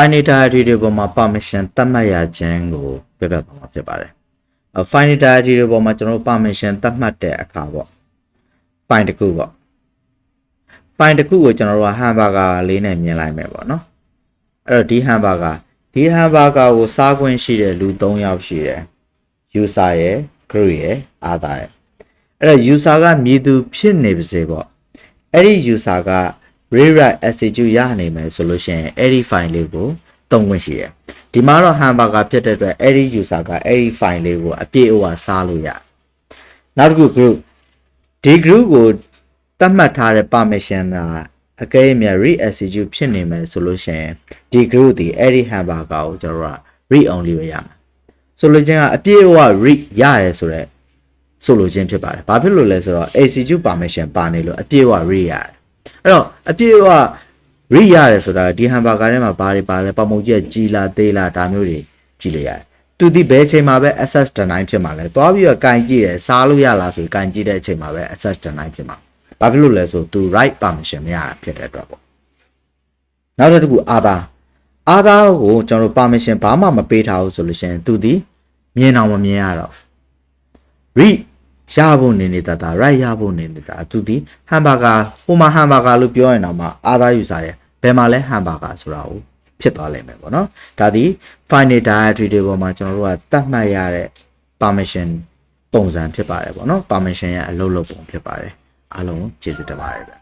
Final Diary တွေပေါ်မှာ permission သတ်မှတ်ရခြင်းကိုပြပြသွားမှာဖြစ်ပါတယ်။ Final Diary တွေပေါ်မှာကျွန်တော်တို့ permission သတ်မှတ်တဲ့အခါပေါ့ file တစ်ခုပေါ့ file တစ်ခုကိုကျွန်တော်တို့က hamburger လေးနဲ့မြင်လိုက်မယ်ပေါ့နော်။အဲ့တော့ဒီ hamburger ကိုစားခွင့်ရှိတဲ့လူ3ယောက်ရှိတယ်။ user ရယ် group ရယ် other ရယ်။အဲ့တော့ user ကမည်သူဖြစ်နေပါစေပေါ့။အဲ့ဒီ user က rewrite execute ရနိုင်မယ်ဆိုလို့ရှိရင်အဲ့ဒီ file လေးကိုသုံးခွင့်ရှိတယ်။ဒီမှာတော့ hamburger ဖြစ်တဲ့အတွက်အဲ့ဒီ user ကအဲ့ဒီ file လေးကိုအပြည့်အဝစားလို့ရတယ်။နောက်တစ်ခု group ဒီ group ကိုသတ်မှတ်ထားတဲ့ permission ကအကယ်၍များ read execute ဖြစ်နေမယ်ဆိုလို့ရှိရင်ဒီ group ဒီအဲ့ဒီ hamburger ကိုကျွန်တော်တို့က read only ပဲရမှာ။ဆိုလိုချင်ကအပြည့်အဝ read ရရဲဆိုတော့ဆိုလိုချင်ဖြစ်ပါတယ်။ဘာဖြစ်လို့လဲဆိုတော့ execute permission ပါနေလို့အပြည့်အဝ read ရတယ်။အဲ့တော့အပြည့်အဝ read ရတယ်ဆိုတာဒီ hamburger ထဲမှာဘာတွေပါလဲပုံကြီးကြီးလားသေးလားဒါမျိုးတွေကြည့်လို့ရတယ်။သူဒီဘယ်အချိန်မှာပဲ access deny ဖြစ်မှာလဲ။တွားပြီးတော့ကန်ကြည့်တယ်စားလို့ရလားဆိုကန်ကြည့်တဲ့အချိန်မှာပဲ access deny ဖြစ်မှာ။ဘာဖြစ်လို့လဲဆိုသူ right permission မရတာဖြစ်တဲ့အတွက်ပေါ့။နောက်တစ်ခု other ကိုကျွန်တော်တို့ permission ဘာမှမပေးထားဘူးဆိုလို့ရှိရင်သူဒီမြင်အောင်မမြင်ရတော့ read ရဖို့နေနေတာ right ရဖို့နေနေတာသူဒီ hamburger ဟိုမှာ hamburger လို့ပြောရင်တော့မှ other user ရဲ့ဘယ်မှာလဲ hamburger ဆိုတာကိုဖြစ်သွားလိမ့်မယ်ပေါ့နော်ဒါဒီ final diary တွေပေါ်မှာကျွန်တော်တို့ကတတ်မှတ်ရတဲ့ permission ပုံစံဖြစ်ပါတယ်ပေါ့နော် permission ရဲ့အလုပ်လုပ်ပုံဖြစ်ပါတယ်အားလုံးကျေးဇူးတင်ပါတယ်